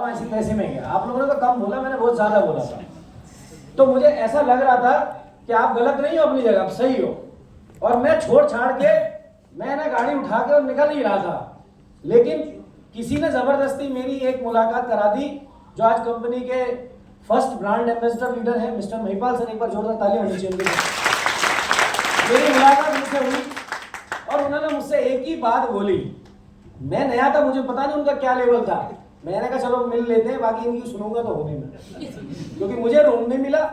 ऐसे पैसे में गया। आप लोगों ने तो कम बोला, मैंने बहुत ज्यादा बोला था। तो मुझे ऐसा लग रहा था कि आप गलत नहीं हो अपनी जगह, आप सही हो। और मैं छोड़ छाड़ के मैं ना गाड़ी उठा के और निकल ही रहा था, लेकिन किसी ने जबरदस्ती मेरी एक मुलाकात करा दी, जो आज कंपनी के फर्स्ट ब्रांड एम्बेसडर लीडर है मिस्टर महिपाल सर। एक बार जोरदार ताली होनी चाहिए। मेरी मुलाकात उनसे हुई और उन्होंने मुझसे एक ही बात बोली। मैं नया था, मुझे पता नहीं उनका क्या लेवल था। मैंने कहा चलो मिल लेते हैं, बाकी इनकी सुनूंगा तो होगी मैं, क्योंकि मुझे रूम नहीं मिला।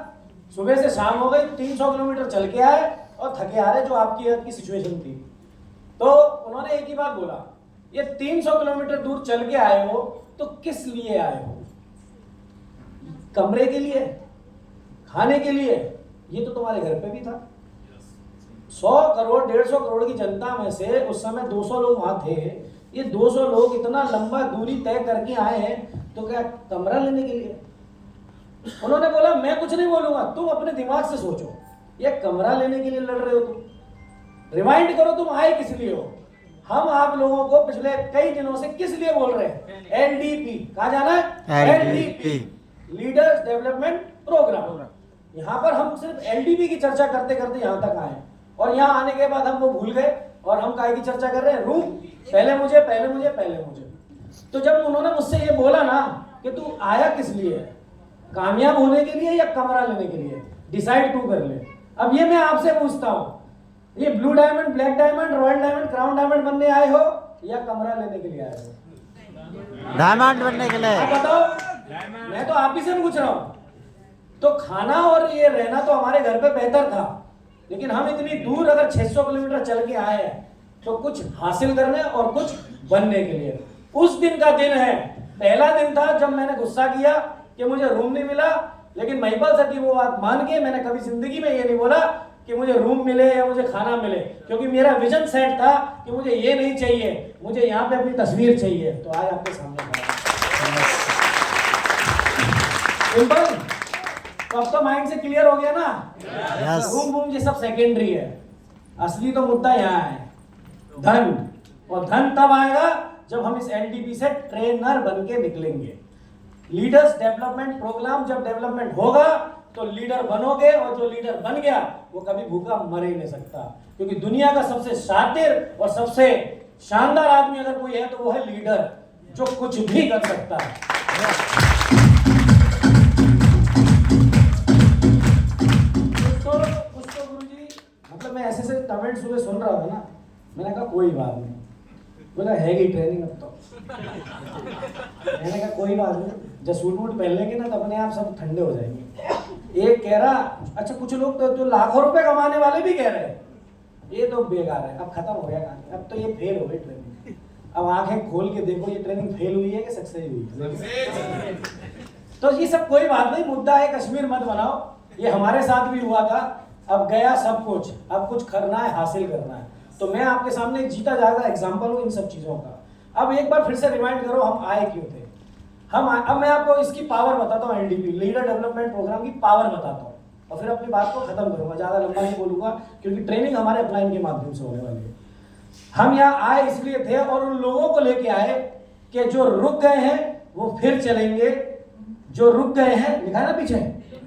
सुबह से शाम हो गई, 300 किलोमीटर चल के आए और थके आ रहे, जो आपकी सिचुएशन थी। तो उन्होंने एक ही बात बोला, ये 300 किलोमीटर दूर चल के आए हो तो किस लिए आए हो? कमरे के लिए, खाने के लिए? ये तो तुम्हारे घर पे भी था। 100 करोड़ 150 करोड़ की जनता में से उस समय 200 लोग वहां थे। ये 200 लोग इतना लंबा दूरी तय करके आए हैं, तो क्या कमरा लेने के लिए? उन्होंने बोला मैं कुछ नहीं बोलूंगा, तुम अपने दिमाग से सोचो, ये कमरा लेने के लिए लड़ रहे हो तुम। रिमाइंड करो तुम आए किस लिए हो। हम आप लोगों को पिछले कई दिनों से किस लिए बोल रहे हैं? एलडीपी। कहाँ जाना है? LDP, leaders development programme. यहाँ पर हम सिर्फ एलडीपी की चर्चा करते करते यहाँ तक आए, और यहाँ आने के बाद हम वो भूल गए और हम काय की चर्चा कर रहे हैं? रूम, पहले मुझे पहले मुझे पहले मुझे। तो जब उन्होंने मुझसे ये बोला ना कि तू आया किस लिए, कामयाब होने के लिए या कमरा लेने के लिए, डिसाइड तू कर ले। अब ये मैं आपसे पूछता हूँ, ये blue diamond, black diamond, royal diamond, crown diamond बनने आए हो या कमरा लेने के लिए आए हो? डायमंड बनने के लिए। आप बताओ, मैं तो आप ही से पूछ रहा हूँ। तो खाना और ये रहना तो हमारे घर पे बेहतर था, लेकिन हम इतनी दूर अगर 600 किलोमीटर चल के आए हैं तो कुछ हासिल करने और कुछ बनने के लिए। उस दिन का दिन है, पहला दिन था जब मैंने गुस्सा किया कि मुझे रूम नहीं मिला, लेकिन महिपाल सर की वो बात मान के मैंने कभी जिंदगी में ये नहीं बोला कि मुझे रूम मिले या मुझे खाना मिले, क्योंकि मेरा विजन सेट था कि मुझे ये नहीं चाहिए, मुझे यहाँ पे अपनी तस्वीर चाहिए। तो आज आपके सामने सिंपल। तो अब तो माइंड से क्लियर हो गया ना? Yes. रूम वूम ये सब सेकेंडरी है, असली तो मुद्दा यहाँ है धन। और धन तब आएगा जब हम इस एलडीपी से ट्रेनर बन के निकलेंगे। लीडर्स डेवलपमेंट प्रोग्राम जब डेवलपमेंट होगा तो लीडर बनोगे, और जो लीडर बन गया वो कभी भूखा मर ही नहीं सकता, क्योंकि दुनिया का सबसे शातिर और सबसे शानदार आदमी अगर कोई है तो वो है लीडर, जो कुछ भी कर सकता है। कुछ तो गुरुजी, मतलब मैं ऐसे से कमेंट सुबह सुन रहा था ना, मैंने कहा कोई बात नहीं, बोला है ही ट्रेनिंग अब तो। मैंने कहा कोई बात नहीं, जब सूट वूट पहन लेंगे ना तो अपने आप सब ठंडे हो जाएंगे। एक कह रहा, अच्छा कुछ लोग तो जो लाखों रुपए कमाने वाले भी कह रहे हैं ये तो बेकार है, अब खत्म हो गया कहानी, अब तो ये फेल हो गई ट्रेनिंग। अब आंखें खोल के देखो ये ट्रेनिंग फेल हुई है कि सक्सेस हुई है। तो ये सब कोई बात नहीं, मुद्दा है कश्मीर मत बनाओ, ये हमारे साथ भी हुआ था। अब गया सब कुछ, अब कुछ करना है, हासिल करना है। तो मैं आपके सामने एक जीता जागता एग्जाम्पल हूँ इन सब चीजों का। अब एक बार फिर से रिमाइंड करो हम आए क्यों थे। अब मैं आपको इसकी पावर बताता हूँ, एलडीपी लीडर डेवलपमेंट प्रोग्राम की पावर बताता हूँ, और फिर अपनी बात को खत्म करूंगा, ज्यादा लंबा नहीं बोलूंगा, क्योंकि ट्रेनिंग हमारे अपलाइन के माध्यम से होने वाली है। हम यहाँ आए इसलिए थे और उन लोगों को लेके आए कि जो रुक गए हैं वो फिर चलेंगे, जो रुक गए हैं लिखा है ना पीछे,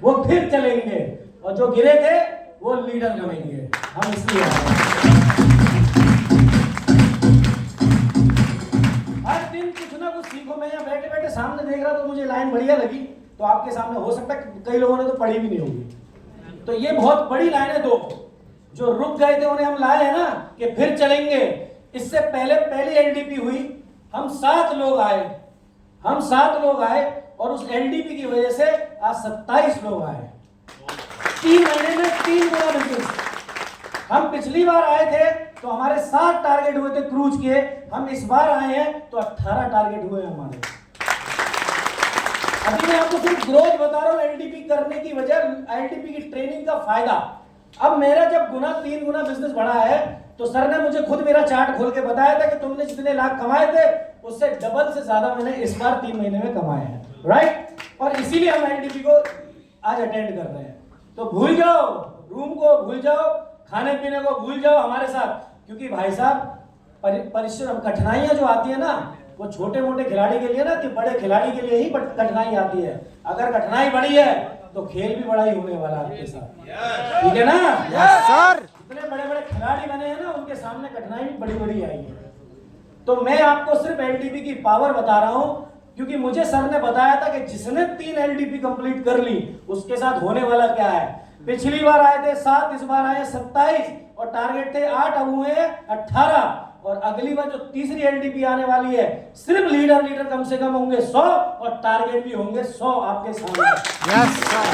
वो फिर चलेंगे, और जो गिरे थे वो लीडर बनेंगे। हम इसलिए हर दिन कुछ ना कुछ सीखो। मैं यहाँ बैठे बैठे सामने देख रहा तो मुझे लाइन बढ़िया लगी, तो आपके सामने हो सकता है कई लोगों ने तो पढ़ी भी नहीं होगी। तो ये बहुत बड़ी लाइन है, दो जो रुक गए थे उन्हें हम लाए हैं ना कि फिर चलेंगे। इससे पहले पहली एलडीपी हुई, हम 7 लोग आए, और उस एलडीपी की वजह से आज 27 लोग आए। 3 महीने में 3 गुना बिजनेस। हम पिछली बार आए थे तो हमारे 7 टारगेट हुए थे क्रूज के, हम इस बार आए हैं तो 18 टारगेट हुए हमारे। अभी मैं आपको सिर्फ ग्रोथ बता रहा हूँ एलडीपी करने की वजह, एलडीपी की ट्रेनिंग का फायदा। अब मेरा जब 3 गुना बिजनेस बढ़ा है तो सर ने मुझे खुद मेरा चार्ट खोल के बताया था कि तुमने जितने लाख कमाए थे उससे डबल से ज्यादा मैंने इस बार 3 महीने में कमाए हैं, राइट। और इसीलिए हम एलडीपी को आज अटेंड कर रहे हैं। तो भूल जाओ रूम को, भूल जाओ खाने पीने को, भूल जाओ हमारे साथ, क्योंकि भाई साहब परिश्रम कठिनाइयां जो आती है ना वो छोटे मोटे खिलाड़ी के लिए ना कि बड़े खिलाड़ी के लिए ही कठिनाई आती है। अगर कठिनाई बड़ी है तो खेल भी बड़ा ही होने वाला है आपके साथ, ठीक है ना? Yes sir. इतने बड़े बड़े खिलाड़ी बने हैं ना, उनके सामने कठिनाई भी बड़ी बड़ी आई है। तो मैं आपको सिर्फ एलडीपी की पावर बता रहा हूं, क्योंकि मुझे सर ने बताया था कि जिसने 3 एलडीपी कंप्लीट कर ली उसके साथ होने वाला क्या है। पिछली बार आए थे 7, इस बार आए 27 और टारगेट थे 8, अब हुए 18। और अगली बार जो तीसरी एलडीपी आने वाली है, सिर्फ लीडर कम से कम होंगे 100 और टारगेट भी होंगे 100 आपके सामने। Yes sir.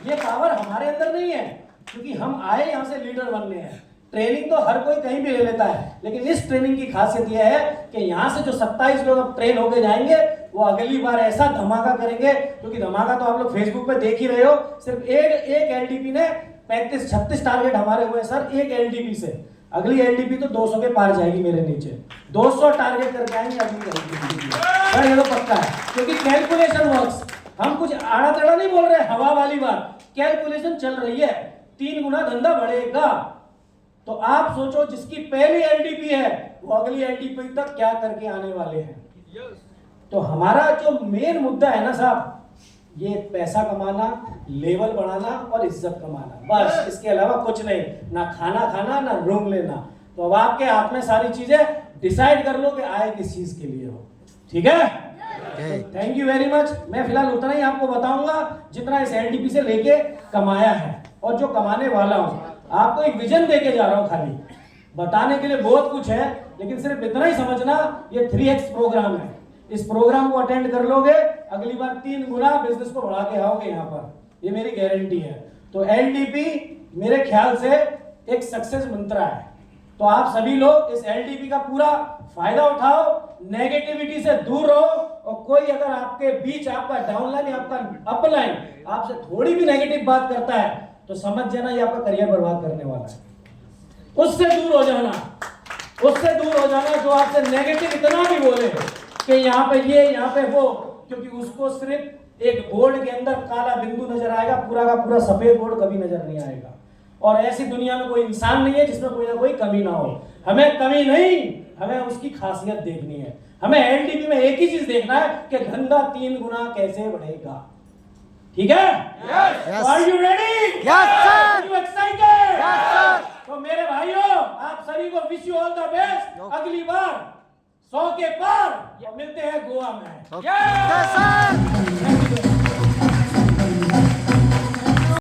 ये पावर हमारे अंदर नहीं है, क्योंकि हम आए यहां से लीडर बनने हैं। ट्रेनिंग तो हर कोई कहीं भी ले लेता है, लेकिन इस ट्रेनिंग की खासियत यह है कि यहाँ से जो 27 लोग अब ट्रेन होके जाएंगे वो अगली बार ऐसा धमाका करेंगे, क्योंकि धमाका तो आप लोग फेसबुक पे देख ही रहे हो। सिर्फ एक एलडीपी ने 35-36 टारगेट हमारे हुए सर, एक एलडीपी से। अगली एलडीपी तो 200 के पार जाएगी मेरे नीचे, 200 टारगेट करके आएंगे अगली एलडीपी सर, ये तो पक्का है, क्योंकि कैलकुलेशन वर्क्स। हम कुछ आड़ा तड़ा नहीं बोल रहे, हवा वाली बात, कैलकुलेशन चल रही है। 3 गुना धंधा बढ़ेगा। तो आप सोचो, जिसकी पहली एलडीपी है वो अगली एलडीपी तक क्या करके आने वाले हैं। तो हमारा जो मेन मुद्दा है ना साहब, ये पैसा कमाना, लेवल बढ़ाना और इज्जत कमाना, बस। इसके अलावा कुछ नहीं, ना खाना खाना ना रूम लेना। तो अब आपके हाथ में सारी चीजें, डिसाइड कर लो कि आए किस चीज के लिए हो, ठीक है? Thank you very much. मैं फिलहाल उतना ही आपको बताऊंगा जितना इस एलडीपी से लेके कमाया है और जो कमाने वाला हूं। आपको एक विजन देके जा रहा हूं, खाली बताने के लिए बहुत कुछ है, लेकिन सिर्फ इतना ही समझना, ये 3x प्रोग्राम है। इस प्रोग्राम को अटेंड कर लोगे, अगली बार 3 गुना बिजनेस को बढ़ा के आओगे यहाँ पर, ये मेरी गारंटी है। तो एलडीपी मेरे ख्याल से एक सक्सेस मंत्र है। तो आप सभी लोग इस एलडीपी का पूरा फायदा उठाओ, नेगेटिविटी से दूर रहो, और कोई अगर आपके बीच, आपका डाउनलाइन या आपका अपलाइन आपसे थोड़ी भी नेगेटिव बात करता है तो समझ जाना ये आपका करियर बर्बाद करने वाला है। उससे दूर हो जाना, उससे दूर हो जाना जो आपसे नेगेटिव इतना भी बोले कि यहाँ पे ये, यहाँ पे वो, क्योंकि उसको सिर्फ एक बोर्ड के अंदर काला बिंदु नजर आएगा, पूरा का पूरा सफेद बोर्ड कभी नजर नहीं आएगा। और ऐसी दुनिया में कोई इंसान नहीं है जिसमें कोई ना कोई कमी ना हो। हमें कमी नहीं, हमें उसकी खासियत देखनी है। हमें एलडीपी में एक ही चीज देखना है कि धंधा 3 गुना कैसे बढ़ेगा, ठीक है? Are you ready? Yes sir. You excited? Yes sir. तो मेरे भाइयों, आप सभी को wish you all the best. अगली बार 100 के पार मिलते हैं गोवा में। Yes sir.